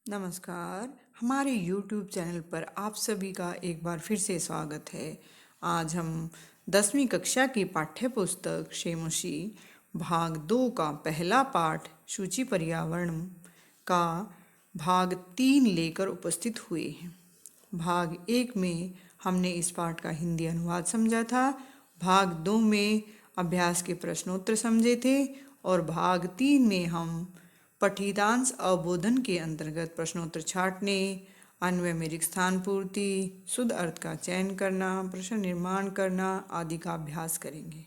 नमस्कार। हमारे YouTube channel पर आप सभी का एक बार फिर से स्वागत है। आज हम 10वीं कक्षा की पाठ्य पुस्तक शेमोशी भाग 2 का पहला पाठ सूची पर्यावरण का भाग 3 लेकर उपस्थित हुए हैं। भाग 1 में हमने इस पाठ का हिंदी अनुवाद समझा था, भाग 2 में अभ्यास के प्रश्नोत्तर समझे थे और भाग 3 में हम पठितांश अवबोधन के अंतर्गत प्रश्नोत्तर छांटने, अन्वय में रिक्त स्थान पूर्ति, शुद्ध अर्थ का चयन करना, प्रश्न निर्माण करना आदि का अभ्यास करेंगे।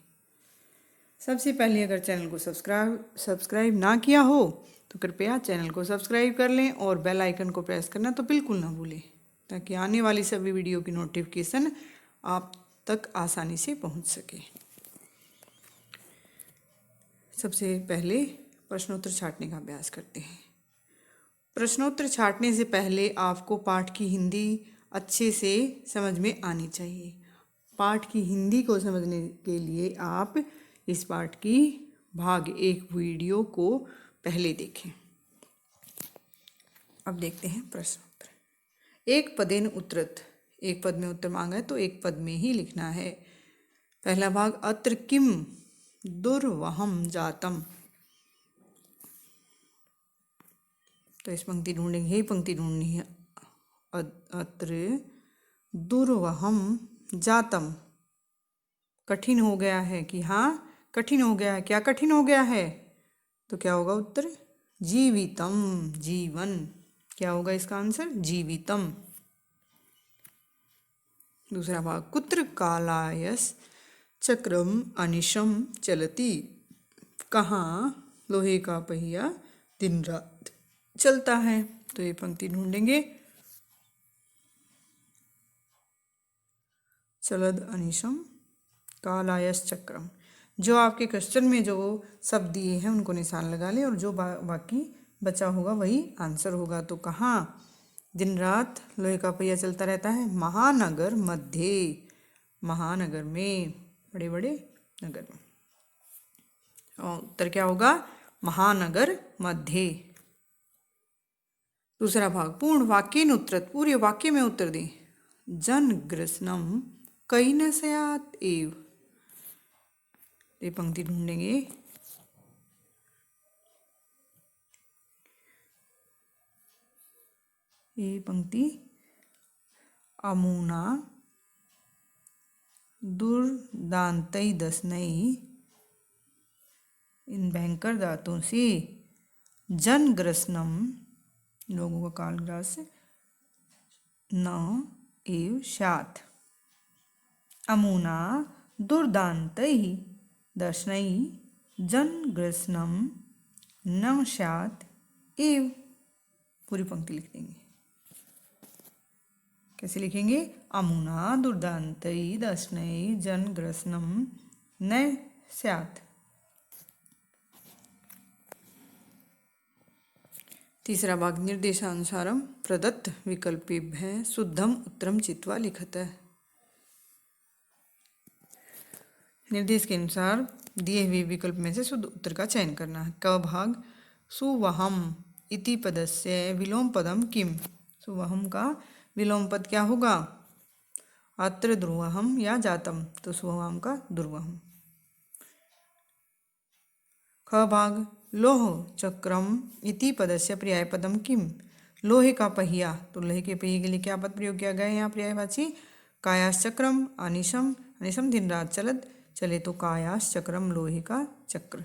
सबसे पहले अगर चैनल को सब्सक्राइब ना किया हो तो कृपया चैनल को सब्सक्राइब कर लें और बेल आइकन को प्रेस करना तो बिल्कुल ना भूलें, ताकि आने वाली सभी वीडियो की नोटिफिकेशन आप तक आसानी से पहुंच सके। सबसे पहले प्रश्नोत्तर छांटने का अभ्यास करते हैं। प्रश्नोत्तर छांटने से पहले आपको पाठ की हिंदी अच्छे से समझ में आनी चाहिए। पाठ की हिंदी को समझने के लिए आप इस पाठ की भाग 1 वीडियो को पहले देखें। अब देखते हैं प्रश्नोत्तर। एक पदेन उत्तरत, एक पद में उत्तर मांगा है तो एक पद में ही लिखना है। पहला भाग, अत्र किम दुर्वहम जातम, तो इस पंक्ति ढूंढेंगे, यही पंक्ति ढूंढनी है। अत्र दुर्वहम जातम, कठिन हो गया है कि हाँ कठिन हो गया है। क्या कठिन हो गया है? तो क्या होगा उत्तर? जीवितम, जीवन। क्या होगा इसका आंसर? जीवितम। दूसरा भाग, कुत्र कालायस चक्रम अनिशम चलती, कहाँ लोहे का पहिया दिन रात चलता है। तो ये पंक्ति ढूंढेंगे, चलद अनिशम कालायस चक्रम। जो आपके क्वेश्चन में जो शब्द दिए हैं उनको निशान लगा लें और जो बाकी बचा होगा वही आंसर होगा। तो कहाँ दिन रात लोहे का पहिया चलता रहता है? महानगर मध्य, महानगर में, बड़े बड़े नगर में। और उत्तर क्या होगा? महानगर मध्य। दूसरा भाग, पूर्ण वाक्येन उत्तरत, पूरे वाक्य में उत्तर दें। जन ग्रसनम कई न सयात एव, ये पंक्ति ढूंढेंगे। ये पंक्ति, अमुना दुर्दांतई दसनई, इन भयंकर दांतों से जन ग्रसनम, लोगों का कालग्रास न एव स्यात्, अमुना दुर्दांतई दशनई जन ग्रसनम न स्यात् एव। पूरी पंक्ति लिख देंगे। कैसे लिखेंगे? अमुना दुर्दांतई दशनई जन ग्रसनम न स्यात्। तीसरा भाग, निर्देशानुसारम प्रदत्त विकल्पेभ्यः शुद्धम उत्तरम चित्वा लिखत। निर्देश के अनुसार दिए हुए विकल्प में से शुद्ध उत्तर का चयन करना है। क भाग, सुवहम इति पदस्य विलोम पदम किम, सुवहम का विलोम पद क्या होगा? अत्र दुर्वहम या जातम, तो सुवहम का दुर्वहम। ख भाग, लोह चक्रम इति पदस्य पर्याय पदम किम, लोहे का पहिया, तो लोहे के पहिए के लिए क्या पद प्रयोग किया गया है यहाँ? पर्यायवाची। कायास चक्रम अनिशम, अनिशम दिन रात चलत, चले तो कायास चक्रम लोहे का चक्र।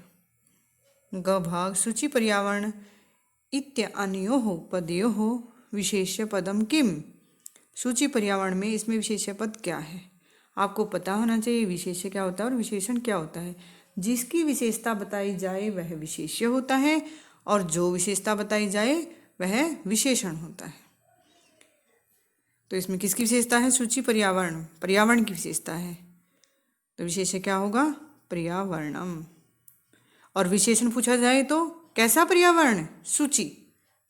ग भाग, सूची पर्यावरण इत्यनयोः पदयोः विशेष्य पदम किम, सूची पर्यावरण में इसमें विशेष्य पद क्या है? आपको पता होना चाहिए विशेष्य क्या होता है और विशेषण क्या होता है। जिसकी विशेषता बताई जाए वह विशेष्य होता है और जो विशेषता बताई जाए वह विशेषण होता है। तो इसमें किसकी विशेषता है? सूची पर्यावरण, पर्यावरण की विशेषता है। तो विशेष्य क्या होगा? पर्यावरणम। और विशेषण पूछा जाए तो कैसा पर्यावरण? सूची।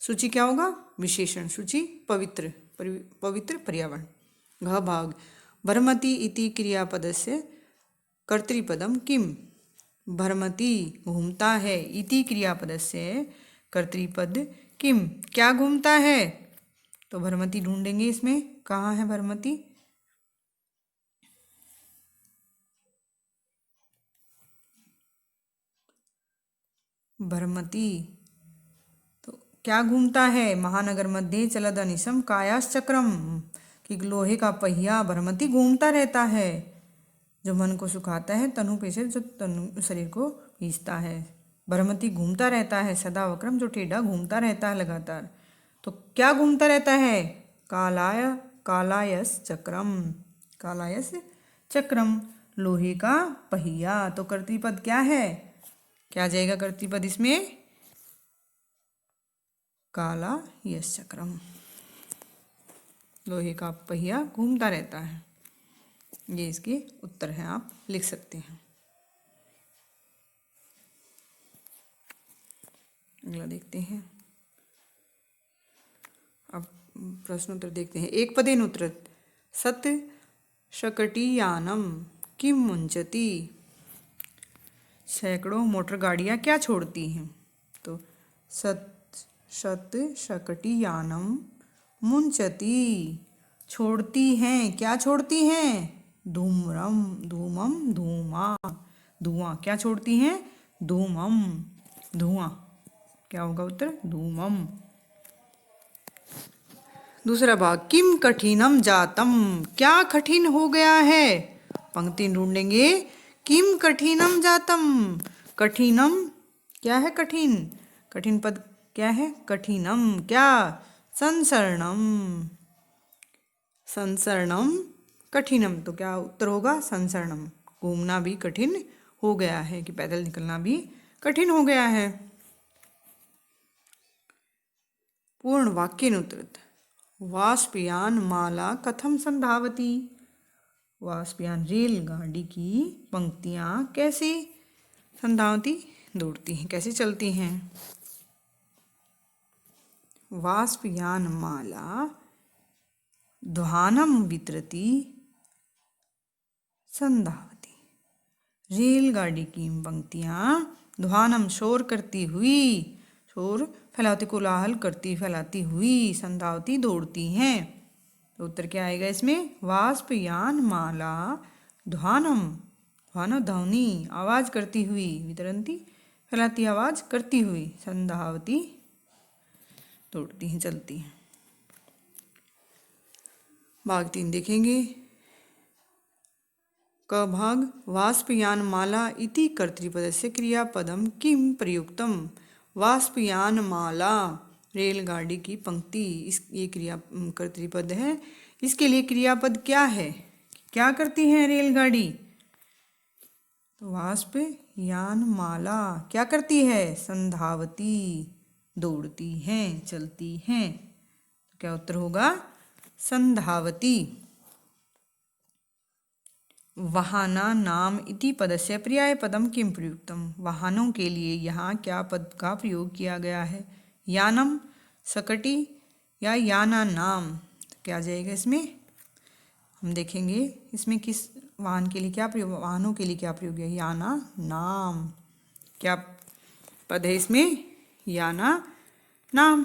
सूची क्या होगा? विशेषण। सूची पवित्र, पवित्र पर्यावरण। घ भाग, भ्रमति इति क्रियापदस्य कर्तृपदम किम, भ्रमति घूमता है, इति क्रियापदस्य कर्तृपद किम, क्या घूमता है? तो भ्रमति ढूंढेंगे इसमें, कहाँ है भ्रमति? भ्रमति तो क्या घूमता है? महानगर मध्ये चलद अनिशम कायाश्चक्रम, कि लोहे का पहिया भ्रमति घूमता रहता है, जो मन को सुखाता है, तनु पे से जो तनु शरीर को खींचता है। भ्रमति घूमता रहता है, सदा वक्रम जो टेढ़ा घूमता रहता है लगातार। तो क्या घूमता रहता है? कालायस चक्रम, कालायस चक्रम, लोहे का पहिया। तो कर्तृपद क्या है? क्या आ जाएगा कर्तृपद इसमें? कालायस चक्रम, लोहे का पहिया घूमता रहता है। ये इसके उत्तर हैं, आप लिख सकते हैं। अगला देखते हैं। अब प्रश्नोत्तर देखते हैं। एक पदेन उत्तरत सत शकटीयानम किम मुंचती, सैकड़ों मोटर गाड़ियाँ क्या छोड़ती हैं? तो शत शकटीयानम मुंचती, छोड़ती हैं, क्या छोड़ती हैं? धूम्रम धूमम धूमा, धुआं। क्या छोड़ती हैं? धूमम, धुआं। क्या होगा उत्तर? धूमम। दूसरा भाग, किम कठिनम जातम, क्या कठिन हो गया है? पंक्ति ढूंढेंगे। किम कठिनम जातम, कठिनम क्या है? कठिन, कठिन पद क्या है? कठिनम क्या? संसरणम, संसरणम कठिनम। तो क्या उत्तर होगा? संसरणम, घूमना भी कठिन हो गया है, कि पैदल निकलना भी कठिन हो गया है। पूर्ण वाक्य उत्तरत वाष्पयान माला कथम संधावती, वाष्पयान रेलगाड़ी की पंक्तियाँ कैसे संधावती, दौड़ती हैं, कैसे चलती हैं? वाष्पयान माला ध्वानम वितरती संधावती, रेलगाड़ी की पंक्तियाँ ध्वानम शोर करती हुई, शोर फैलाती, कोलाहल करती फैलाती हुई, संधावती दौड़ती हैं। तो उत्तर क्या आएगा इसमें? वाष्पयान माला ध्वानम, ध्वान ध्वनि आवाज करती हुई, वितरंती फैलाती आवाज करती हुई, संधावती दौड़ती हैं, चलती हैं। भाग 3 देखेंगे। क भाग, वाष्पयान माला इति कर्तृपदस्य क्रियापदम किम प्रयुक्तम, वाष्पयान माला रेलगाड़ी की पंक्ति, इस ये क्रिया कर्तृपद है, इसके लिए क्रियापद क्या है? क्या करती है रेलगाड़ी? तो वाष्पयान माला क्या करती है? संधावती, दौड़ती हैं, चलती हैं। तो क्या उत्तर होगा? संधावती। वाहना नाम इति पदस्य पर्याय पदम किम प्रयुक्तम, वाहनों के लिए यहाँ क्या पद का प्रयोग किया गया है? यानम, सकटी या याना नाम। तो क्या आ जाएगा इसमें? हम देखेंगे इसमें किस वाहन के लिए क्या प्रयोग, वाहनों के लिए क्या प्रयोग है? याना नाम। क्या पद है इसमें? याना नाम।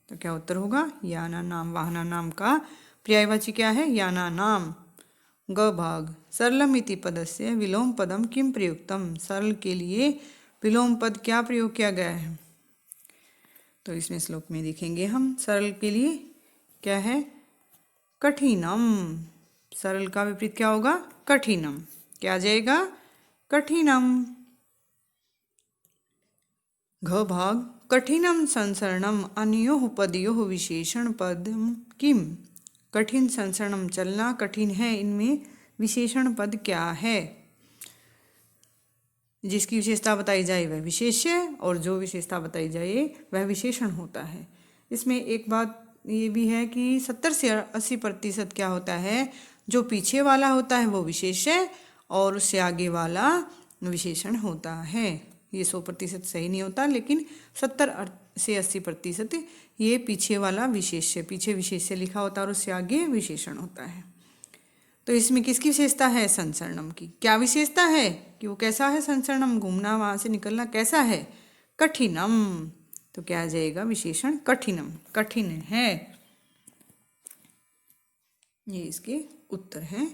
तो क्या उत्तर होगा? याना नाम। वाहना नाम का पर्यायवाची क्या है? याना नाम। ग भाग, सरलम इति पदस्य विलोम पदम किम प्रयुक्तम, सरल के लिए विलोम पद क्या प्रयोग किया गया है? तो इसमें श्लोक में देखेंगे हम। सरल के लिए क्या है? कठिनम। सरल का विपरीत क्या होगा? कठिनम। क्या आ जाएगा? कठिनम। घ भाग, कठिनम संसरणम अन्योः पदयोः विशेषण पदम किम, कठिन संसरणम चलना कठिन है, इनमें विशेषण पद क्या है? जिसकी विशेषता बताई जाए वह विशेष्य, और जो विशेषता बताई जाए वह विशेषण होता है। इसमें एक बात ये भी है कि 70 से 80% क्या होता है, जो पीछे वाला होता है वो विशेष्य और उससे आगे वाला विशेषण होता है। ये 100% सही नहीं होता, लेकिन 70 से 80% ये पीछे वाला विशेष्य, पीछे विशेष्य लिखा होता है और उससे आगे विशेषण होता है। तो इसमें किसकी विशेषता है? संसरणम की। क्या विशेषता है कि वो कैसा है? संसरणम, घूमना, वहाँ से निकलना कैसा है? कठिनम, तो क्या आ जाएगा विशेषण कठिनम, कठिन है। ये इसके उत्तर हैं,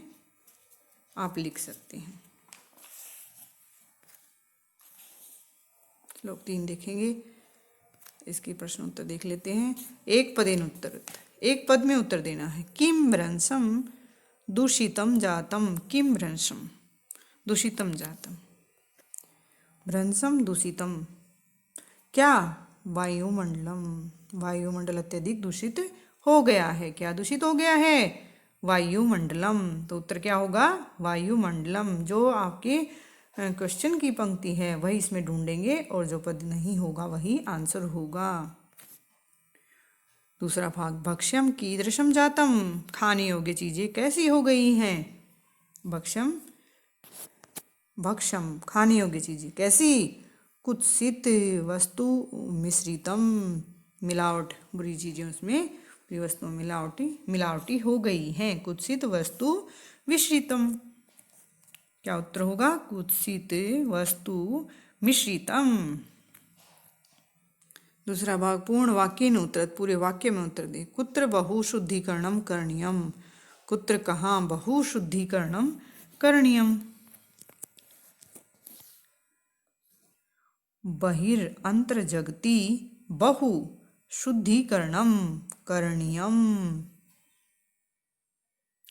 आप लिख सकते हैं। श्लोक 3 देखेंगे, इसके प्रश्न उत्तर देख लेते हैं। एक पदेन उत्तर, एक पद में उत्तर देना है। किम भ्रंशम दूषितम जातम, किम भ्रंशम दूषितम जातम, भ्रंशम दूषितम, क्या वायुमंडलम, वायुमंडल अत्यधिक दूषित हो गया है। क्या दूषित हो गया है? वायुमंडलम। तो उत्तर क्या होगा? वायुमंडलम। जो आपके क्वेश्चन की पंक्ति है वही इसमें ढूंढेंगे और जो पद नहीं होगा वही आंसर होगा। दूसरा भाग, भक्ष्यम कीदृशम जातम, खाने योग्य चीजें कैसी हो गई हैं। भक्ष्यम, भक्ष्यम खाने योग्य चीजें कैसी, कुत्सित वस्तु मिश्रितम, मिलावट, बुरी चीजें उसमें, बुरी वस्तुओं मिलावटी हो गई हैं। कुत्सित वस्तु मिश्रितम, क्या उत्तर होगा? कुत्सित वस्तु मिश्रितम। दूसरा भाग, पूर्ण वाक्य न उत्तर, पूरे वाक्य में उत्तर दे। कुत्र बहुशुद्धिकरणम करणीयम, कुत्र कहाँ बहुशुद्धिकरणम करणीयम। बहिर्अंतर्जगति बहु शुद्धिकरणम करणीयम,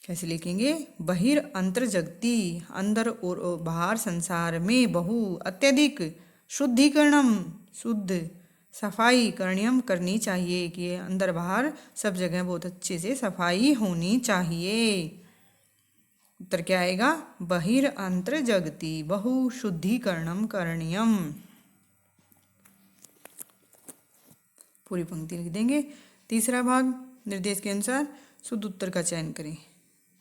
कैसे लिखेंगे? बहिर्अंतर्जगति, अंदर और बाहर संसार में, बहु अत्यधिक, शुद्धिकरणम शुद्ध, सफाई, करणीयम करनी चाहिए, कि अंदर बाहर सब जगह बहुत अच्छे से सफाई होनी चाहिए। उत्तर क्या आएगा? बहिर्अंतर्जगति बहु शुद्धिकरणम करणीयम। पूरी पंक्ति लिख देंगे। तीसरा भाग, निर्देश के अनुसार शुद्ध उत्तर का चयन करें।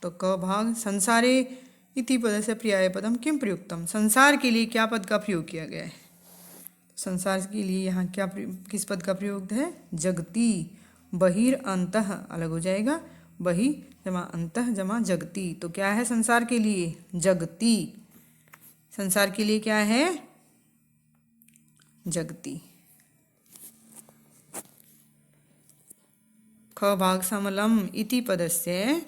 तो क भाग, संसारे इति पदस्य पर्याय पदम किम प्रयुक्तम, संसार के लिए क्या पद का प्रयोग किया गया है। संसार के लिए यहाँ क्या किस पद का प्रयोग है? जगति। बहिर्अंतः अलग हो जाएगा, बहि जमा अंतः जमा जगति। तो क्या है संसार के लिए? जगति। संसार के लिए क्या है? जगति। ख भाग, समलम इति पदस्य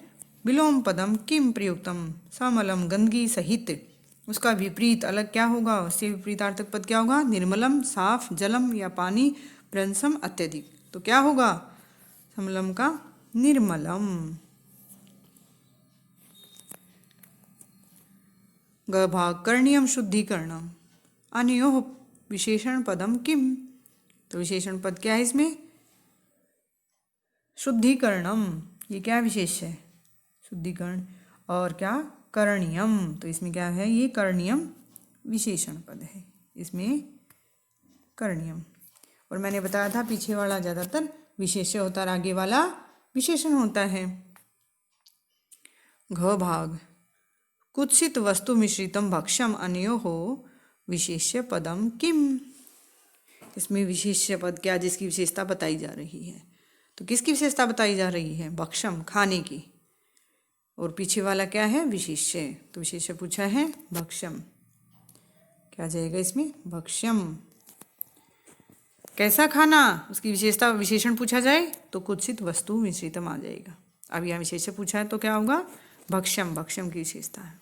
विलोम पदम किम प्रयुक्तम, समलम गंदगी सहित, उसका विपरीत अलग क्या होगा? उससे विपरीतार्थक पद क्या होगा? निर्मलम साफ, जलम या पानी, भ्रंशम अत्यधिक। तो क्या होगा समलम का? निर्मलम। ग भाग, करणीयम शुद्धिकरणम अनयोः विशेषण पदम किम, तो विशेषण पद क्या है इसमें? शुद्धिकरणम। ये क्या विशेष है? शुद्धिकरण। और क्या? करणीयम। तो इसमें क्या है? ये करणीयम विशेषण पद है, इसमें करणीयम। और मैंने बताया था पीछे वाला ज़्यादातर विशेष्य होता है, आगे वाला विशेषण होता है। घ भाग, कुत्सित वस्तु मिश्रितम भक्ष्यम अनयोः विशेष्य पदम किम, इसमें विशेष्य पद क्या, जिसकी विशेषता बताई जा रही है। तो किसकी विशेषता बताई जा रही है? भक्ष्यम खाने की। और पीछे वाला क्या है? विशेष्य। तो विशेष्य पूछा है भक्ष्यम, क्या जाएगा इसमें? भक्ष्यम। कैसा खाना, उसकी विशेषता विशेषण पूछा जाए तो कुत्सित वस्तु मिश्रितम आ जाएगा। अब यहाँ विशेष्य पूछा है तो क्या होगा? भक्ष्यम, भक्ष्यम की विशेषता है।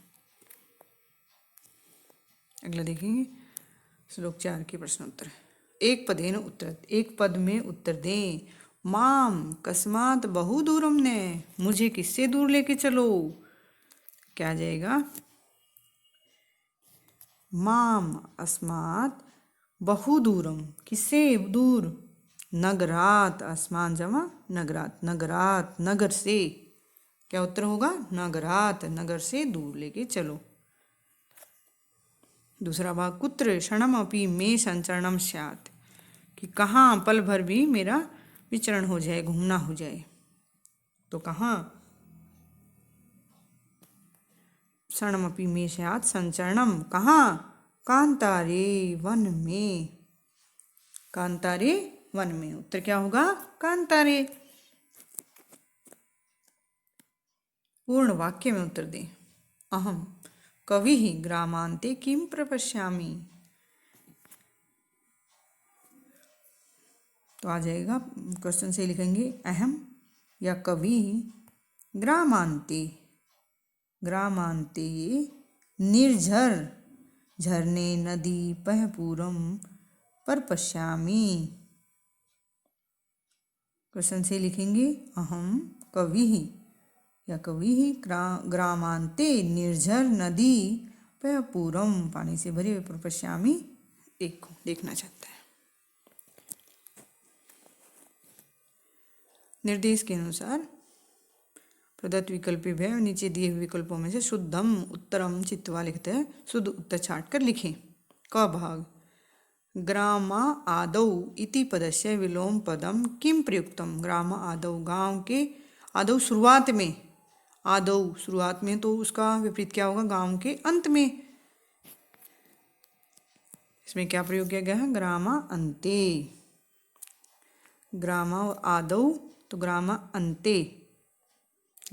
अगला देखेंगे श्लोक 4 के प्रश्न उत्तर। एक पदेन उत्तर, एक पद में उत्तर दें। माम कस्मात बहु दूरम ने, मुझे किससे दूर लेके चलो, क्या जाएगा? माम अस्मात बहु दूरम, किससे दूर? नगरात, आसमान जमा नगरात, नगरात नगर से, क्या उत्तर होगा? नगरात नगर से दूर लेके चलो। दूसरा भाग, कुत्र क्षणम अपि मे संचरणम स्यात्, कि कहाँ पल भर भी मेरा विचरण हो जाए, घूमना हो जाए। तो कहाँ? क्षणमपि मे स्यात् संचरणम, कहाँ? कांतारे वन में, कांतारे वन में। उत्तर क्या होगा? कांतारे। पूर्ण वाक्य में उत्तर दें। अहम कवि ग्रामांते किम प्रपश्यामि, तो आ जाएगा, क्वेश्चन से लिखेंगे अहम या कवि ग्रामांते, ग्रामांते निर्झर झरने नदी पह पूरम पर पश्यामी। क्वेश्चन से लिखेंगे अहम कवि या कवि ग्रामांते निर्झर नदी पह पूरम, पानी से भरे हुए पर पश्यामी, देखना चाहता है। निर्देश के अनुसार प्रदत्त विकल्प है, नीचे दिए हुए विकल्पों में से शुद्धम उत्तरम चित्वा लिखते हैं, शुद्ध उत्तर छाट कर लिखें। क भाग ग्रामा आदौ इति पदस्य विलोम पदम किम प्रयुक्तम। ग्राम आदौ, गांव के, आदौ शुरुआत में, आदौ शुरुआत में, तो उसका विपरीत क्या होगा, गांव के अंत में। इसमें क्या प्रयोग किया गया है, ग्रामा अंते। ग्रामा आदौ तो ग्रामा अंते,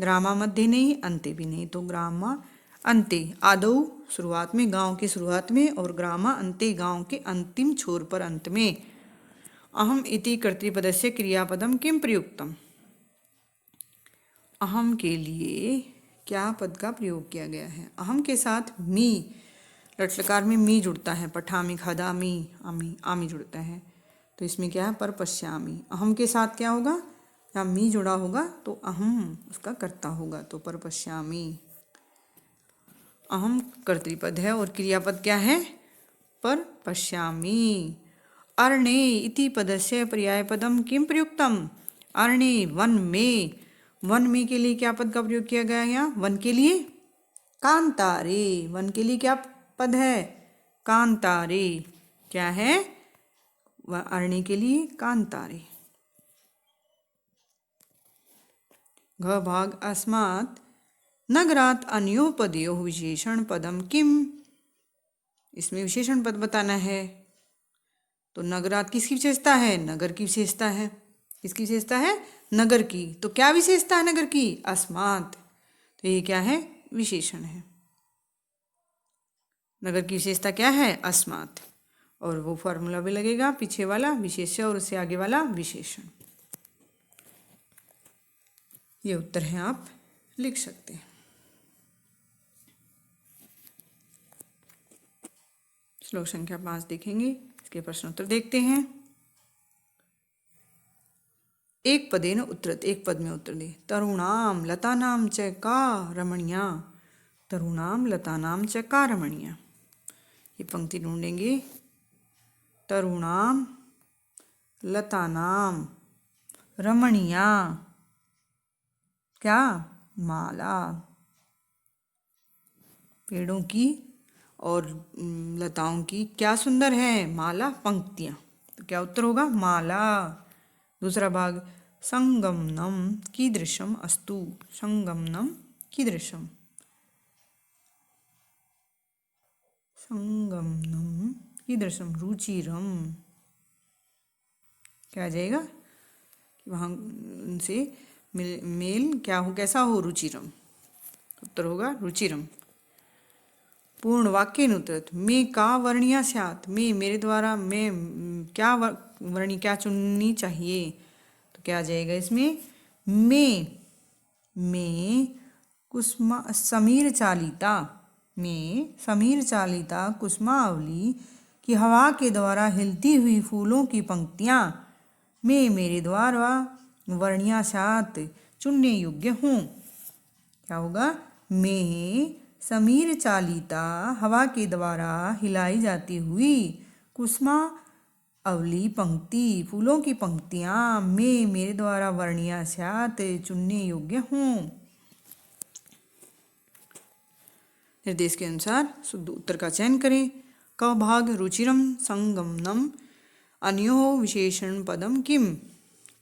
ग्रामा मध्य नहीं, अंते भी नहीं, तो ग्रामा अंते। आदौ शुरुआत में, गांव के शुरुआत में, और ग्रामा अंते गांव के अंतिम छोर पर, अंत में। अहम इति कर्तृपदस्य क्रियापदम किम प्रयुक्तम। अहम के लिए क्या पद का प्रयोग किया गया है। अहम के साथ मी, लट्लकार में मी जुड़ता है, पठामी खादामी आमी, आमी जुड़ता है, तो इसमें क्या है, पर पश्यामी। अहम के साथ क्या होगा, या मी जुड़ा होगा तो अहम उसका कर्ता होगा, तो पर पश्यामी। अहम कर्तृपद है और क्रियापद क्या है, पर पश्यामी। अर्णे इति पदस्य पर्यायपदम किम प्रयुक्तम। अर्णे वन में, वन में के लिए क्या पद का प्रयोग किया गया है यहाँ, वन के लिए कांतारे। वन के लिए क्या पद है, कांतारे। क्या है, अर्णे के लिए कांतारे। घ भाग अस्मात् नगरात अन्योपदेयो विशेषण पदम किम। इसमें विशेषण पद बताना है, तो नगरात किसकी विशेषता है, नगर की विशेषता है। किसकी विशेषता है, नगर की। तो क्या विशेषता है नगर की, अस्मात्, तो ये क्या है, विशेषण है। नगर की विशेषता क्या है, अस्मात्, और वो फॉर्मूला भी लगेगा, पीछे वाला विशेष्य और उससे आगे वाला विशेषण। ये उत्तर है, आप लिख सकते हैं। श्लोक संख्या 5 देखेंगे, इसके प्रश्न उत्तर देखते हैं। एक पदेन उत्तरत, एक पद में उत्तर दे। तरुणाम लतानाम च का रमणीया, तरुणाम लतानाम च का रमणीया। ये पंक्ति ढूंढेंगे, तरुणाम लतानाम रमणीया, क्या, माला, पेड़ों की और लताओं की क्या सुंदर है, माला, पंक्तियां, तो क्या उत्तर होगा, माला। दूसरा भाग संगमनम कीदृशम अस्तु। संगमनम कीदृशम, संगमनम कीदृशम रुचिरम। क्या आ जाएगा, वहाँ उनसे मेल क्या हो, कैसा हो, रुचिरम। उत्तर होगा रुचिरम। पूर्ण वाक्य अनुत्तरत मैं का वर्णिया स्यात्। मैं मेरे द्वारा, मैं क्या वर्णी क्या चुननी चाहिए, तो क्या आ जाएगा इसमें, मैं कुसुमा समीर चालिता, मैं समीर चालिता कुसुमावली की हवा के द्वारा हिलती हुई फूलों की पंक्तियाँ, मैं मेरे द्वारा वर्णिया स्यात् चुनने योग्य हूँ। क्या होगा, मैं समीर चालिता हवा के द्वारा हिलाई जाती हुई कुसुमा अवली पंक्ति, फूलों की पंक्तियाँ, मैं मेरे द्वारा वर्णिया स्यात् चुनने योग्य हूँ। निर्देश के अनुसार शुद्ध उत्तर का चयन करें। क भाग रुचिरम संगमनम अन्यो विशेषण पदम किम।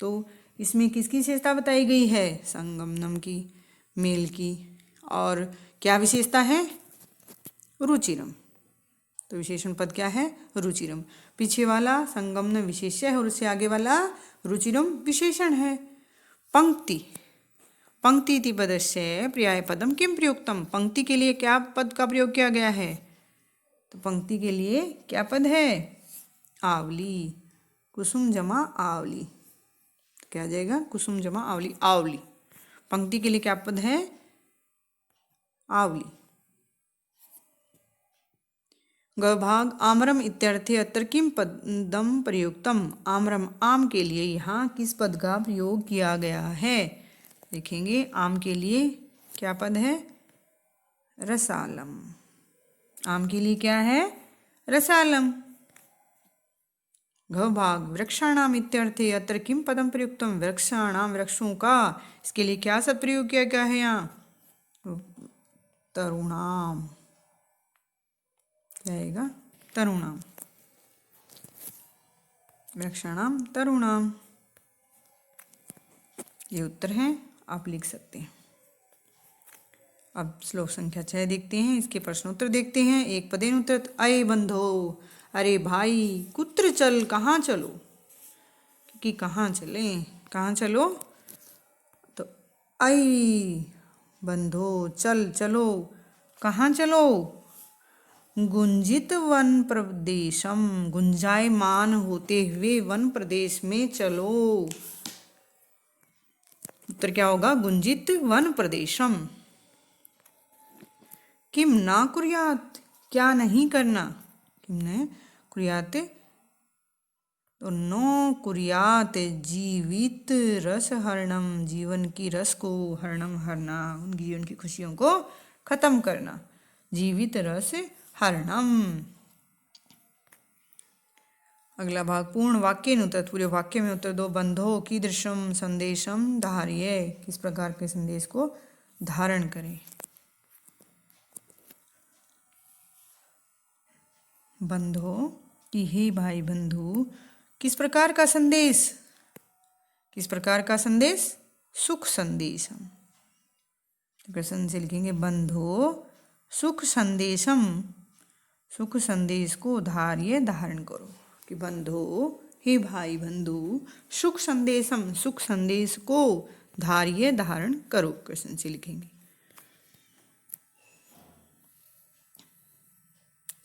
तो इसमें किसकी विशेषता बताई गई है, संगमनम की, मेल की, और क्या विशेषता है, रुचिरम, तो विशेषण पद क्या है, रुचिरम। पीछे वाला संगमन विशेष्य है और उससे आगे वाला रुचिरम विशेषण है। पंक्ति, पंक्ति इति पदस्य पर्याय पदम किम प्रयुक्तम। पंक्ति के लिए क्या पद का प्रयोग किया गया है, तो पंक्ति के लिए क्या पद है, आवली। कुसुम जमा आवली, क्या आ जाएगा? कुसुम जमा आवली, आवली। पंक्ति के लिए क्या पद है? आवली। ग भाग आम्रम इत्यर्थे अत्र किम पदम प्रयुक्तम। आम्रम, आम के लिए यहाँ किस पद का प्रयोग किया गया है? देखेंगे, आम के लिए क्या पद है? रसालम। आम के लिए क्या है? रसालम। घ भाग वृक्षाणाम इत्यर्थे अत्र किम पदम प्रयुक्तम। वृक्षाणाम, वृक्षों का, इसके लिए क्या शब्द प्रयोग किया गया है यहाँ? तरुणाम, क्या आएगा? तरुणाम। वृक्षाणाम तरुणाम, ये उत्तर है, आप लिख सकते हैं। अब श्लोक संख्या 6 देखते हैं, इसके प्रश्नोत्तर देखते हैं। एक पदेन उत्तर। अये बंधो, अरे भाई, कुत्र चल, कहाँ चलो, कि कहाँ चले, कहाँ चलो, तो अये बंधो, चल, चलो, कहाँ चलो? गुंजित वन प्रदेशम, गुंजायमान होते हुए वन प्रदेश में चलो। उत्तर क्या होगा? गुंजित वन प्रदेशम। किम ना कुर्यात, क्या नहीं करना, किम न कुर्यात, तो नो कुर्यात जीवित रस हरणम, जीवन की रस को, हरणम हरना, उन जीवन की खुशियों को खत्म करना, जीवित रस हरणम। अगला भाग पूर्ण वाक्य उत्तर, पूरे वाक्य में उत्तर दो। बंधो कीदृशम संदेशम धार्य, किस प्रकार के संदेश को धारण करें। बंधो, कि हे भाई बंधु, किस प्रकार का संदेश, किस प्रकार का संदेश? सुख संदेशम। प्रश्न से लिखेंगे, बंधो सुख संदेशम, सुख संदेश को धार्य, धारण करो। कि बंधो, हे भाई बंधु, सुख संदेशम, सुख संदेश को धार्य, धारण करो। क्वेश्चन से लिखेंगे।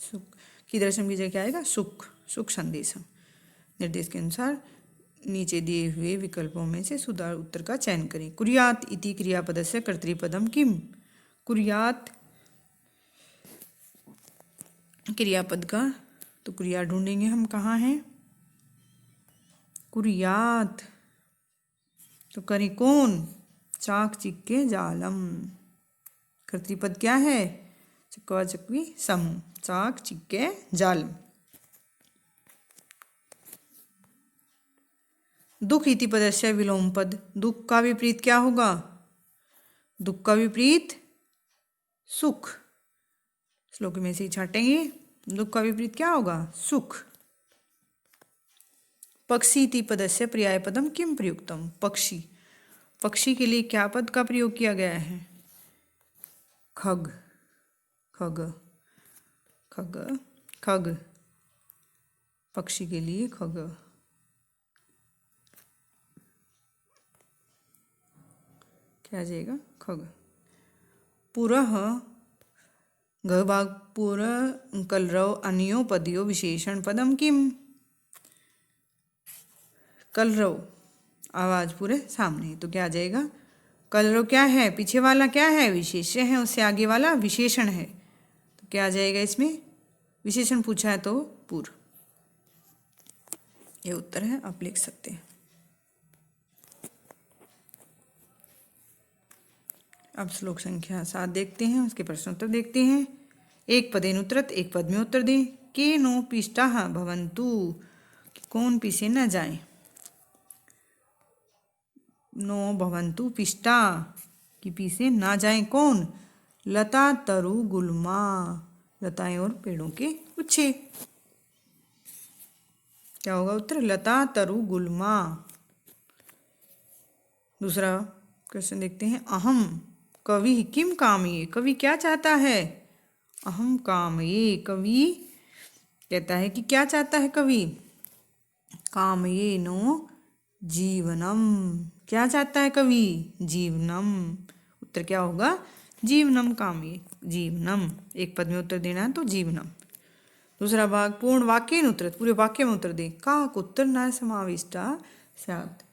सुख की दर्शन की जगह क्या आएगा? सुख, सुख संदेशम। निर्देश के अनुसार नीचे दिए हुए विकल्पों में से सुधार उत्तर का चयन करें। कुर्यात इति क्रियापदस्य कर्तृपदम किम। कुर्यात क्रियापद का तो क्रिया ढूंढेंगे हम, कहाँ है? कुर्यात, तो करें कौन? चाक चिक्के जालम। कर्तृपद क्या है? चकवा चकवी समूह, चाक चिक्के जालम। दुख इति पदस्य विलोम पद, दुख का विपरीत क्या होगा? दुख का विपरीत सुख। श्लोक में से ही छाटेंगे, दुख का विपरीत क्या होगा? सुख। पक्षी इति पदस्य पर्याय पदम किम प्रयुक्तम। पक्षी, पक्षी के लिए क्या पद का प्रयोग किया गया है? खग, खग, खग, खग। पक्षी के लिए खग। क्या आ जाएगा? खग। पुरः, घ भाग पुर कलरव अन्यो पदियो विशेषण पदम किम। कलरव, आवाज पूरे सामने, तो क्या आ जाएगा? कलरव क्या है? पीछे वाला क्या है? विशेष्य है, उससे आगे वाला विशेषण है, तो क्या आ जाएगा इसमें? विशेषण पूछा है तो पूर्व। ये उत्तर है, आप लिख सकते हैं। अब श्लोक संख्या 7 देखते हैं, उसके प्रश्नोत्तर देखते हैं। एक पदेन उत्तरत, एक पद में उत्तर दें। के नो पिष्टाः भवन्तु, कौन पीछे न जाए। नो भवन्तु पिष्टा, कि पीछे ना जाए कौन? लता तरु गुल्मा, लताएं और पेड़ों के गुच्छे। क्या होगा उत्तर? लता तरु गुल्मा। दूसरा क्वेश्चन देखते हैं। अहम कवि किम कामये, कवि क्या चाहता है? अहम कामये, कवि कहता है कि क्या चाहता है कवि? कामये नो जीवनम, क्या चाहता है कवि? जीवनम। उत्तर क्या होगा? जीवनम कामये, जीवनम। एक पद में उत्तर देना है तो जीवनम। दूसरा भाग पूर्ण वाक्येन उत्तरत, पूरे वाक्य में उत्तर दें। का कुत्र न समाविष्टा स्यात्।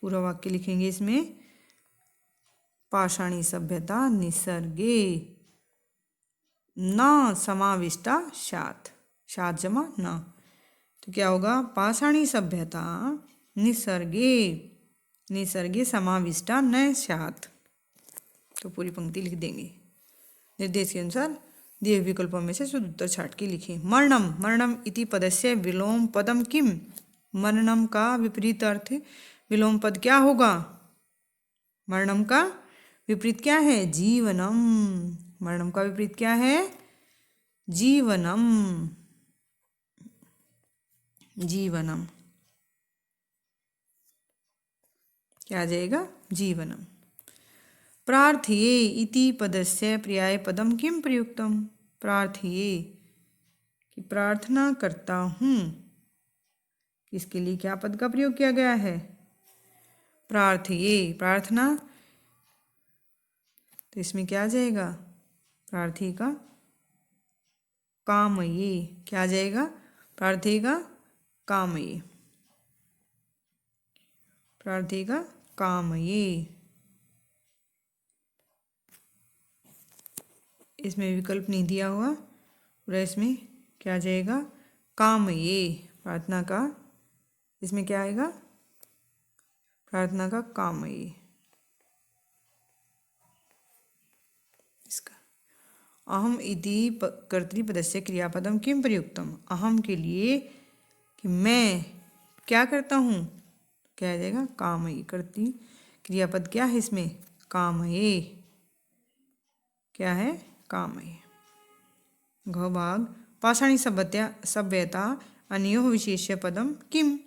पूरा वाक्य लिखेंगे इसमें। पाषाणी सभ्यता निसर्गे न समाविष्टा स्यात्, स्यात् जमा न, तो क्या होगा? पाषाणी सभ्यता निसर्गे, निसर्गे समाविष्टा न स्यात्। तो पूरी पंक्ति लिख देंगे। निर्देश के अनुसार दिए विकल्पों में से शुद्ध उत्तर छाट के लिखें। मरणम, मरणम इति पदस्य विलोम पदम किम। मरणम का विपरीत अर्थ विलोम पद क्या होगा? मरणम का विपरीत क्या है? जीवनम। मरणम का विपरीत क्या है? जीवनम। जीवनम क्या आ जाएगा? जीवनम। प्रार्थये इति पदस्य पर्याय पदम किम प्रयुक्तम। प्रार्थये कि प्रार्थना करता हूँ, इसके लिए क्या पद का प्रयोग किया गया है? प्रार्थये, प्रार्थना, तो इसमें क्या आ जाएगा? प्रार्थी का कामये, क्या आ जाएगा? प्रार्थी का कामये, प्रार्थी का कामये। इसमें विकल्प नहीं दिया हुआ, पूरा इसमें क्या आ जाएगा? कामये, प्रार्थना का, इसमें क्या आएगा? प्रार्थना का कामये। इसका अहम इति कर्तृपदस्य क्रियापदम किम प्रयुक्तम। अहम के लिए कि मैं क्या करता हूँ, क्या आ जाएगा? कामये। कर्तृ क्रियापद क्या है इसमें? कामये, क्या है? कामये। घ भाग पाषाणी सभ्यता अन्योः विशेष्य पदम किम।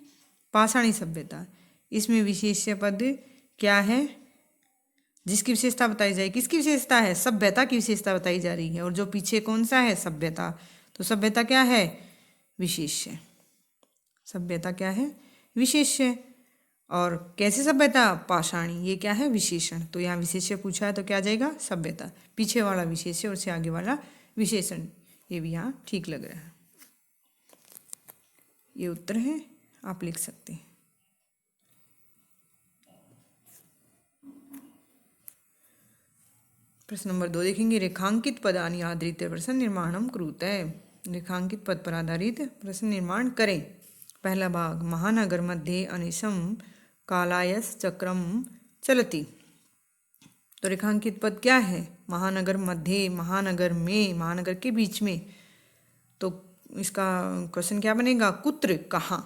पाषाणी सभ्यता, इसमें विशेष्य पद क्या है? जिसकी विशेषता बताई जाए। किसकी विशेषता है? सभ्यता की विशेषता बताई जा रही है। और जो पीछे कौन सा है? सभ्यता। तो सभ्यता क्या है? विशेष्य। सभ्यता क्या है? विशेष्य। और कैसे सभ्यता? पाषाणी, ये क्या है? विशेषण। तो यहाँ विशेष्य पूछा है तो क्या आ जाएगा? सभ्यता। पीछे वाला विशेष्य और उससे आगे वाला विशेषण, ये भी यहाँ ठीक लग रहा है। ये उत्तर है, आप लिख सकते हैं। प्रश्न नंबर 2 देखेंगे। रेखांकित पदानि आधारित प्रश्न निर्माणम कुरुते। रेखांकित पद पर आधारित प्रश्न निर्माण करें। पहला भाग महानगर मध्ये अनिशम कालायस चक्रम चलती। तो रेखांकित पद क्या है? महानगर मध्ये, महानगर में, महानगर के बीच में। तो इसका क्वेश्चन क्या बनेगा? कुत्र, कहाँ।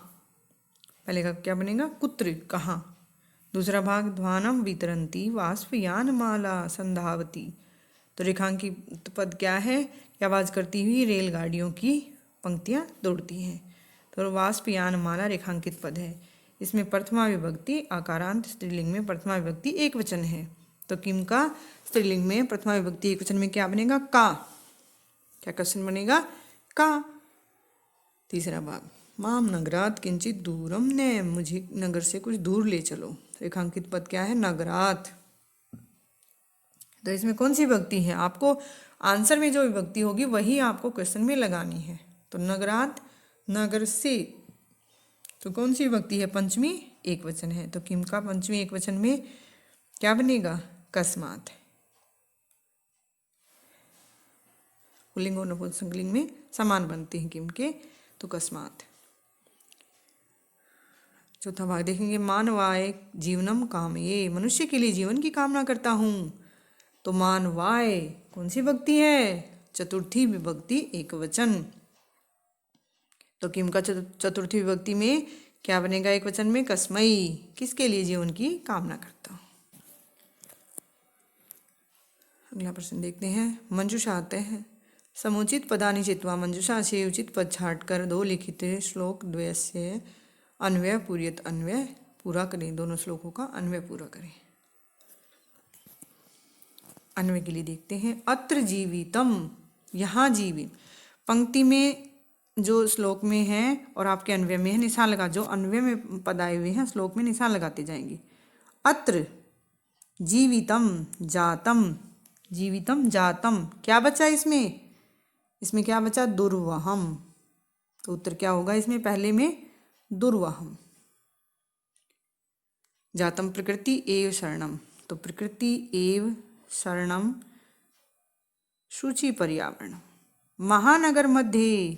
पहले का क्या बनेगा? कुत्र, कहाँ। दूसरा भाग ध्वानम वितरंती वाष्पयान माला संधावती। तो रेखांकित पद क्या है? कि आवाज़ करती हुई रेलगाड़ियों की पंक्तियाँ दौड़ती हैं। तो वाष्पयान माला रेखांकित पद है। इसमें प्रथमा विभक्ति आकारांत स्त्रीलिंग में प्रथमा विभक्ति एक वचन है। तो किम का स्त्रीलिंग में प्रथमा विभक्ति एक वचन में क्या बनेगा? का। क्या क्वेश्चन बनेगा? का। तीसरा भाग माम नगरात किंचित दूरम ने, मुझे नगर से कुछ दूर ले चलो। रेखांकित पद क्या है? नगरात। तो इसमें कौन सी विभक्ति है? आपको आंसर में जो विभक्ति होगी वही आपको क्वेश्चन में लगानी है। तो नगरात, नगर से, तो कौन सी विभक्ति है? पंचमी एक वचन है। तो किम का पंचमी एक वचन में क्या बनेगा? कस्मात। पुल्लिंग और नपुंसकलिंग में समान बनते हैं किम के, तो कस्मात। चौथा भाग देखेंगे। मानवाय जीवनम कामये, मनुष्य के लिए जीवन की कामना करता हूँ। तो मानवाय कौन सी विभक्ति है? चतुर्थी विभक्ति एक वचन। तो किम का चतुर्थी विभक्ति में क्या बनेगा? एक वचन में कस्मई, किसके लिए जीवन की कामना करता हूँ। अगला प्रश्न देखते हैं। मंजूषा आते हैं। समुचित पदानि चित्वा मंजूषा से उचित पद छाट कर दो लिखित श्लोक द्वयस्य अन्वय पूर्यत, अन्वय पूरा करें। दोनों श्लोकों का अन्वय पूरा करें। अन्वय के लिए देखते हैं। अत्र जीवितम, यहाँ जीवित, पंक्ति में जो श्लोक में है और आपके अन्वय में है निशान लगा। जो अन्वय में पद आए हुए हैं श्लोक में निशान लगाते जाएंगे। अत्र जीवितम जातम, जीवितम जातम, क्या बचा इसमें? इसमें क्या बचा? दुर्वहम। तो उत्तर क्या होगा इसमें? पहले में दुर्वहम। जातम प्रकृति एव शरणम, तो प्रकृति एव शरणम शुचि पर्यावरण। महानगर मध्ये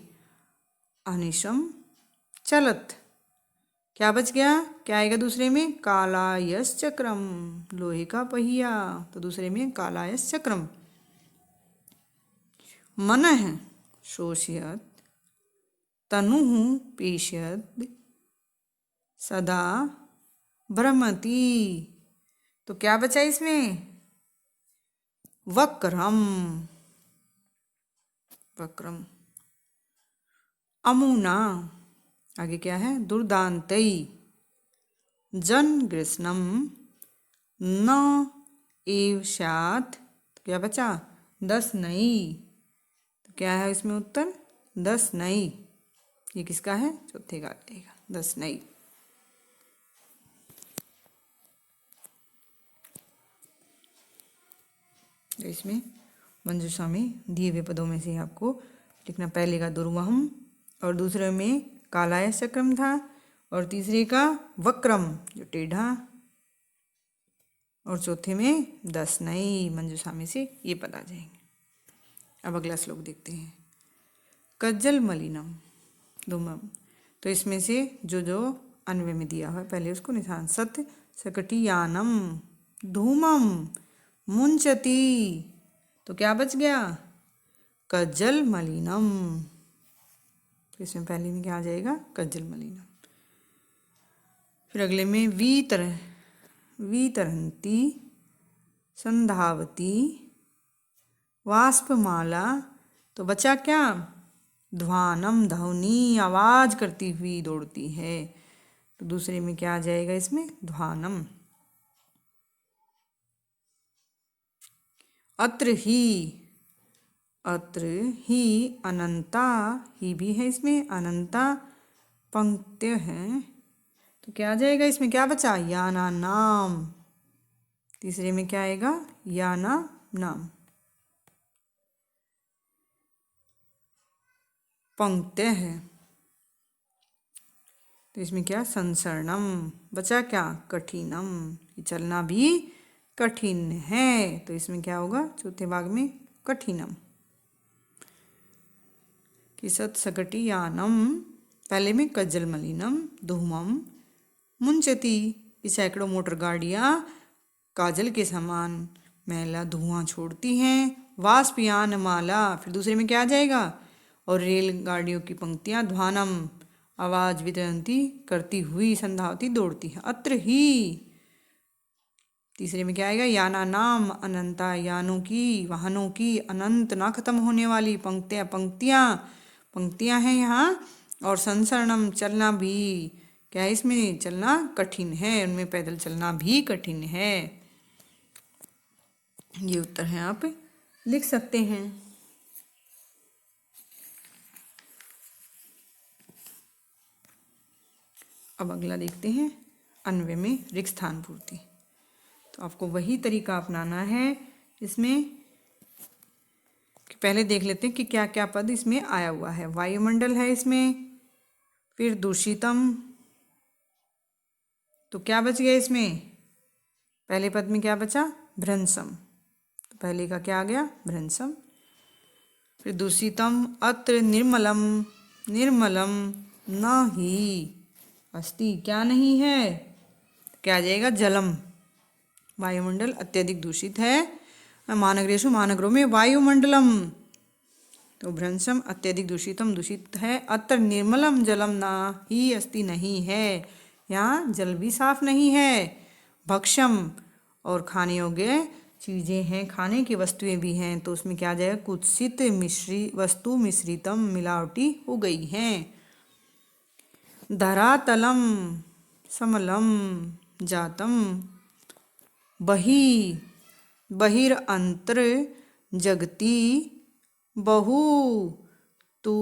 अनिशम चलत, क्या बच गया? क्या आएगा दूसरे में? कालायस चक्रम, लोहे का पहिया, तो दूसरे में कालायस चक्रम। मनः शोषयत तनुः पेशयत सदा भ्रमति, तो क्या बचा इसमें? वक्रम, वक्रम। अमुना, आगे क्या है? दुर्दांतई जन ग्रसनम न एव स्यात्, तो क्या बचा? 10 नई, तो क्या है इसमें उत्तर? 10 नई। ये किसका है? चौथे का आएगा 10 नई। तो इसमें मंजूषा में दिए हुए पदों में से आपको लिखना, पहले का दुर्वहम और दूसरे में कालायस चक्रम था और तीसरे का वक्रम जो टेढ़ा और चौथे में 10 नई। मंजूषा में से ये पद आ जाएंगे। अब अगला श्लोक देखते हैं। कज्जल मलिनम धूमम, तो इसमें से जो जो अन्वय में दिया हुआ है पहले उसको निशान। सत्य सकटियानम धूमम मुंचती, तो क्या बच गया? कज्जल मलिनम, तो इसमें पहले में क्या आ जाएगा? कज्जल मलिनम। फिर अगले में वितरंती संधावती वाष्पमाला, तो बचा क्या? ध्वानम ध्वनि, आवाज करती हुई दौड़ती है, तो दूसरे में क्या आ जाएगा इसमें? ध्वानम। अत्र ही अनंता, ही भी है इसमें, अनंता पंक्त्य है, तो क्या आ जाएगा इसमें? क्या बचा? याना नाम, तीसरे में क्या आएगा? याना नाम। पंक्त्य है, तो इसमें क्या? संसरणम, बचा क्या? कठिनम, चलना भी कठिन है, तो इसमें क्या होगा? चौथे भाग में कठिनम। किसत सकटियानम, पहले में कज्जल मलिनम धूमम मुंचती, कि सैकड़ों मोटर गाड़ियाँ काजल के समान मैला धुआं छोड़ती हैं। वाष्पयान माला, फिर दूसरे में क्या आ जाएगा? और रेलगाड़ियों की पंक्तियाँ ध्वानम आवाज वितरंती करती हुई संधावती दौड़ती है। अत्र ही, तीसरे में क्या आएगा? याना नाम अनंता, यानों की, वाहनों की, अनंत ना खत्म होने वाली पंक्तियाँ हैं यहाँ। और संसरणम चलना भी, क्या है इसमें? चलना कठिन है, उनमें पैदल चलना भी कठिन है। ये उत्तर है, आप लिख सकते हैं। अब अगला देखते हैं अन्वय में रिक्त स्थान पूर्ति। तो आपको वही तरीका अपनाना है इसमें कि पहले देख लेते हैं कि क्या क्या पद इसमें आया हुआ है। वायुमंडल है इसमें, फिर दूषितम, तो क्या बच गया इसमें? पहले पद में क्या बचा? भ्रंशम, तो पहले का क्या आ गया? भ्रंशम। फिर दूषितम अत्र निर्मलम, निर्मलम न ही अस्ति, क्या नहीं है? क्या आ जाएगा? जलम। वायुमंडल अत्यधिक दूषित है। महानगरेषु, महानगरों में वायुमंडलम, तो भ्रंशम अत्यधिक दूषितम दूषित है। अत्र निर्मलम जलम ना ही अस्ति, नहीं है, यहाँ जल भी साफ नहीं है। भक्ष्यम, और खाने योग्य चीज़ें हैं, खाने की वस्तुएं भी हैं, तो उसमें क्या आ जाएगा? कुत्सित वस्तु मिश्रितम, मिलावटी हो गई हैं। धरातलम समलम जातम बहिरंतर जगति बहु तु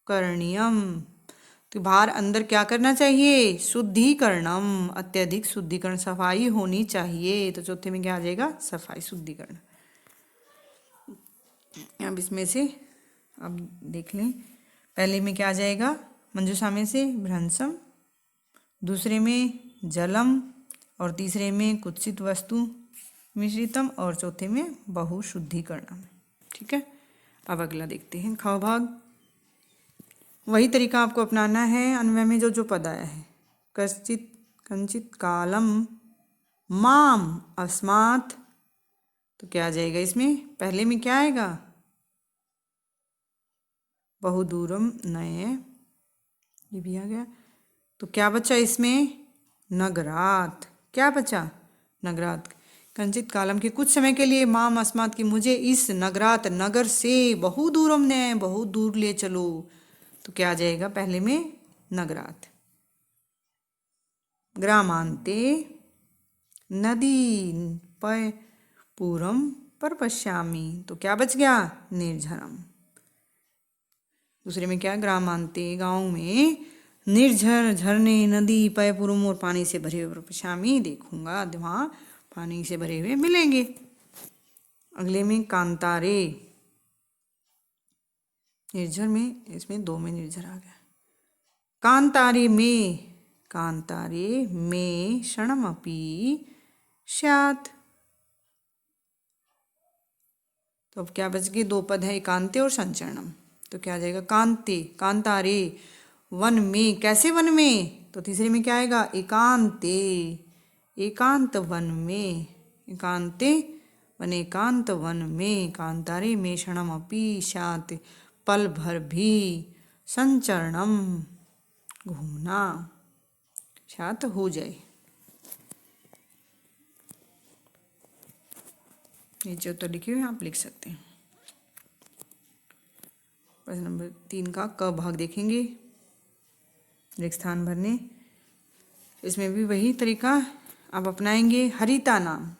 करणीयम, तो बाहर अंदर क्या करना चाहिए? शुद्धिकरणम, अत्यधिक शुद्धिकरण, सफाई होनी चाहिए। तो चौथे में क्या आ जाएगा? सफाई, शुद्धिकरण। अब इसमें से अब देख लें, पहले में क्या आ जाएगा, मंजूषा में से भ्रंशम, दूसरे में जलम, और तीसरे में कुत्सित वस्तु मिश्रितम, और चौथे में बहुशुद्धिकरणम। ठीक है, अब अगला देखते हैं ख भाग। वही तरीका आपको अपनाना है अन्वय में जो जो पद आया है। कश्चित कंचित कालम माम अस्मात्, तो क्या आ जाएगा इसमें, पहले में क्या आएगा, बहुदूरम नये, ये भी आ गया। तो क्या बचा इसमें, नगरात, क्या बचा, नगरात। कंचित कालम के कुछ समय के लिए, माम अस्मात् की मुझे इस नगरात नगर से, बहुदूरम ने बहुत दूर ले चलो, तो क्या आ जाएगा पहले में, नगरात। ग्रामांते नदी पय पूरम पर पश्यामी, तो क्या बच गया, निर्झरम। दूसरे में क्या, ग्रामांते गांव में, निर्झर झरने नदी पयपुरम और पानी से भरे हुए, पश्यामी देखूंगा, वहाँ पानी से भरे हुए मिलेंगे। अगले में कांतारे, निर्झर में, इसमें दो में निर्झर आ गया। कांतारे में क्षणमपि स्यात्, तो अब क्या बच गए, दो पद है, एकांते और संचरणम, तो क्या आ जाएगा, कांते, कांतारे वन में, कैसे वन में, तो तीसरे में क्या आएगा, एकांते, एकांत वन में, एकांते वन, एकांत वन में, कांतारे में क्षणमपि स्यात्, पल भर भी, संचरणम घूमना, स्यात् हो जाए। नीचे उत्तर लिखे हुए आप लिख सकते हैं। प्रश्न नंबर 3 का क भाग देखेंगे, रिक्त स्थान भरने। इसमें भी वही तरीका आप अपनाएंगे। हरिता नाम,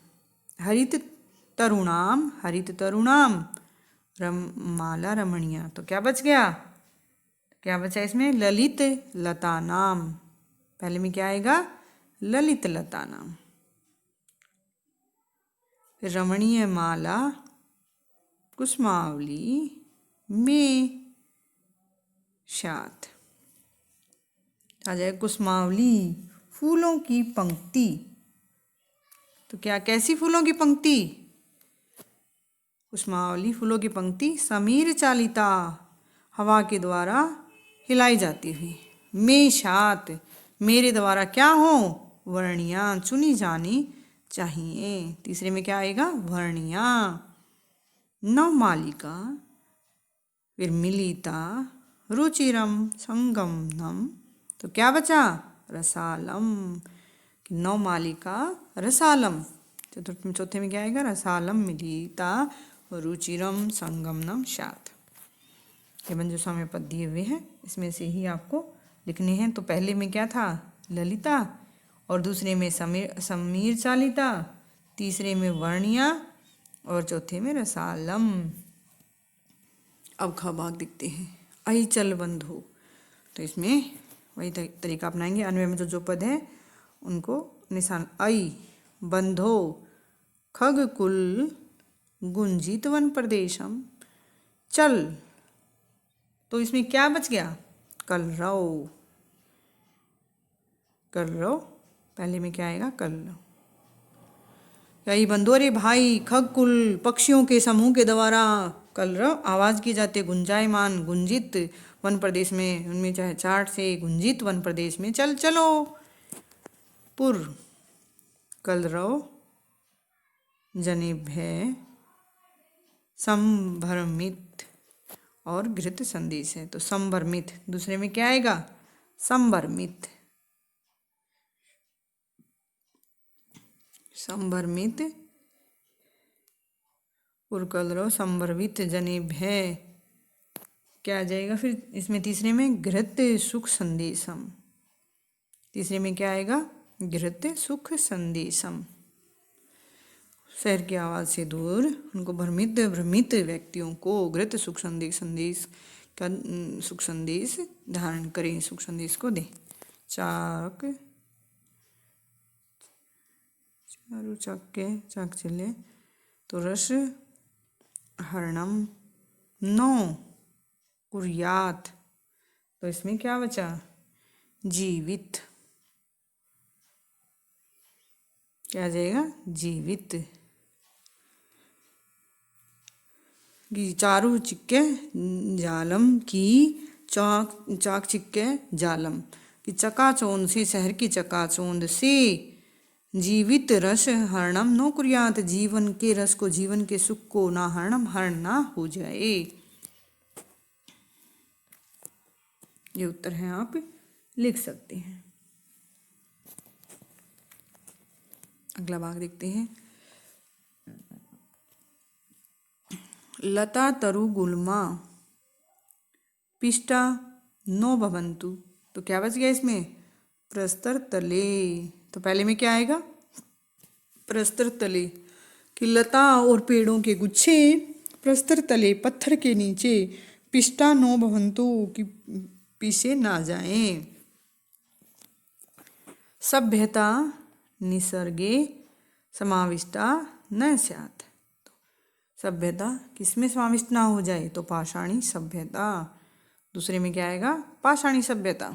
हरित तरुणाम, हरित तरुणाम माला रमणीया, तो क्या बच गया, क्या बचा इसमें, ललित लता नाम, पहले में क्या आएगा, ललित लता नाम। रमणीय माला कुसुमावली में स्यात्, आ जाए कुसुमावली फूलों की पंक्ति, तो क्या, कैसी फूलों की पंक्ति, कुसुमावली फूलों की पंक्ति, समीर चालिता हवा के द्वारा हिलाई जाती हुई, में स्यात् मेरे द्वारा क्या हो, वर्णिया चुनी जानी चाहिए। तीसरे में क्या आएगा, वर्णिया। नवमालिका, फिर मिलिता रुचिरम संगमनम, तो क्या बचा, रसालम, नवमालिका रसालम। चौथे में क्या आएगा, रसालम मिलिता रुचिरम संगमनम स्यात्। ये मंजूषा में पद दिए हुए हैं, इसमें से ही आपको लिखने हैं। तो पहले में क्या था, ललिता, और दूसरे में समीर चालिता, तीसरे में वर्णिया, और चौथे में रसालम। अब ख भाग दिखते हैं। अहि चल बंधो, तो इसमें वही तरीका अपनाएंगे। अन्वय में जो पद है उनको निशान। अहि बंधो खग कुल गुंजित वन प्रदेशम, चल, तो इसमें क्या बच गया, कलरव, कलरव, पहले में क्या आएगा, कलरव। यही बंदोरे भाई, खगकुल पक्षियों के समूह के द्वारा कलरव आवाज की जाती है, गुंजायमान गुंजित वन प्रदेश में, उनमें चाहे चार्ट से गुंजित वन प्रदेश में, चल चलो। पुर कलरव जनेभ्य संभ्रमित और घृत संदेश है, तो संभ्रमित, दूसरे में क्या आएगा, संभ्रमित, संभ्रमित, पुरकलरव संभ्रमित जनेभ्य, क्या आ जाएगा फिर इसमें, तीसरे में घृत सुख संदेशम, तीसरे में क्या आएगा, घृत सुख संदेशम। शहर की आवाज़ से दूर उनको भ्रमित व्यक्तियों को घृत सुख संदेश का सुख संदेश धारण करें, सुख संदेश को दें। चाक चारु चक्के चाक चले, तो रस हरणम नो कुर्यात, तो इसमें क्या बचा, जीवित। क्या आ जाएगा, जीवित। कि चारु चिक्के जालम की चाक चिक्के जालम, कि चकाचौंध से, शहर की चकाचौंध से, जीवित रस हरणम नो कुर्यात, जीवन के रस को, जीवन के सुख को ना हरणम, हरण ना हो जाए। ये उत्तर है, आप लिख सकते हैं। अगला भाग देखते हैं। लता तरु गुल्मा पिष्टा नो भवंतु, तो क्या बच गया इसमें, प्रस्तर तले। तो पहले में क्या आएगा, प्रस्तर तले, कि लता और पेड़ों के गुच्छे प्रस्तर तले, पत्थर के नीचे, पिष्टा नो भवंतु, कि पीछे ना जाएं। सभ्यता निसर्गे समाविष्टा न स्यात्, सभ्यता किसमें समाविष्ट ना हो जाए, तो पाषाणी सभ्यता। दूसरे में क्या आएगा, पाषाणी सभ्यता।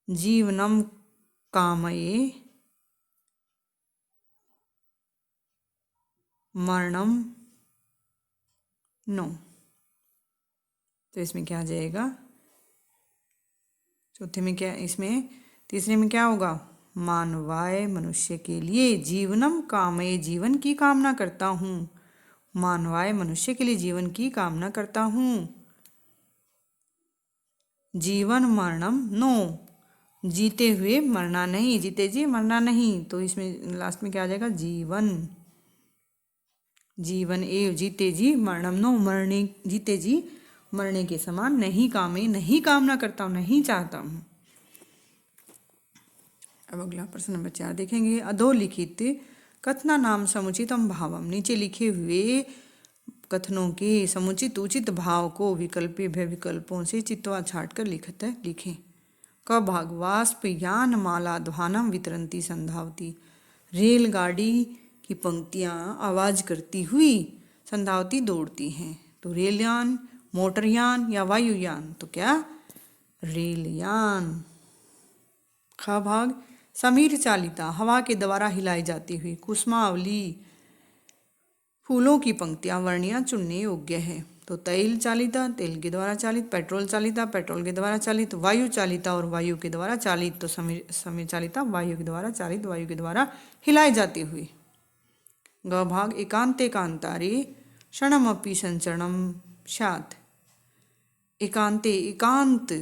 जीवनम कामये मरणम नो, तो इसमें क्या आ जाएगा, चौथे में क्या, इसमें तीसरे में क्या होगा, मानवाय मनुष्य के लिए, जीवनम कामये, जीवन की कामना करता हूँ, मानवाय मनुष्य के लिए जीवन की कामना करता हूँ। जीवन मरणम नो, जीते हुए मरना नहीं, जीते जी मरना नहीं, तो इसमें लास्ट में क्या आ जाएगा, जीवन। जीवन एव जीते जी मरणम नो, मरने, जीते जी मरने के समान नहीं, कामे नहीं कामना करता हूँ, नहीं चाहता हूँ। अब अगला प्रश्न नंबर 4 देखेंगे। अधोलिखित कथना नाम समुचितम भावम, नीचे लिखे हुए कथनों के समुचित उचित भाव को विकल्पे भय विकल्पों से चित्वा छाट कर लिखें। क भाग, वाष्प यान माला ध्वानम वितरंती संधावती, रेलगाड़ी की पंक्तियाँ आवाज करती हुई संधावती दौड़ती हैं। तो रेलयान, मोटरयान या वायुयान, तो क्या, रेलयान। ख भाग, समीर चालिता, हवा के द्वारा हिलाई जाती हुई कुसुमावली फूलों की पंक्तियां वर्णियां चुनने योग्य है। तो तैल चालिता, तेल के द्वारा चालित, पेट्रोल चालिता, पेट्रोल के द्वारा चालित, वायु चालिता और वायु के द्वारा चालित, तो समीर चालिता वायु के द्वारा चालित, वायु के द्वारा हिलाई जाती हुई। ग भाग, एकांते कांतारे क्षणमपि संचरणम स्यात्, एकांते एकांत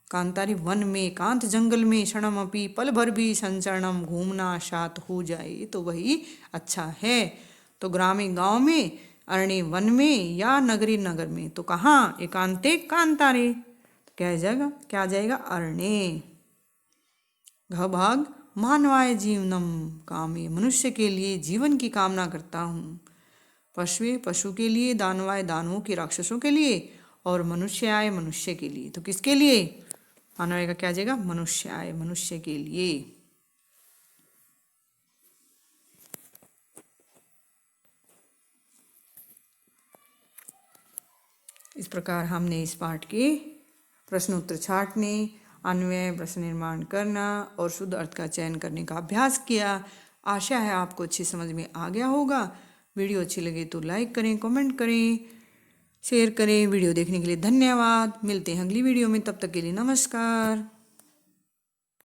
कांतारी वन में, एकांत जंगल में, क्षणमपि पल भर भी संचरणम घूमना शात हो जाए तो वही अच्छा है। तो ग्रामे गांव में, अरण्य वन में, या नगरी नगर में, तो कहाँ, एकांते कांतारे, तो क्या आ जाएगा, क्या आ जाएगा, अरण्य। घ भाग, मानवाय जीवनम कामे, मनुष्य के लिए जीवन की कामना करता हूँ। पशुए पशु के लिए, दानवाय दानवों के, राक्षसों के लिए, और मनुष्य आय मनुष्य के लिए, तो किसके लिए, मानवाय का क्या आ जाएगा, मनुष्य आय मनुष्य के लिए। इस प्रकार हमने इस पाठ के प्रश्नोत्तर छांटने, अन्वय, प्रश्न निर्माण करना और शुद्ध अर्थ का चयन करने का अभ्यास किया। आशा है आपको अच्छी समझ में आ गया होगा। वीडियो अच्छी लगे तो लाइक करें, कमेंट करें, शेयर करें। वीडियो देखने के लिए धन्यवाद। मिलते हैं अगली वीडियो में, तब तक के लिए नमस्कार।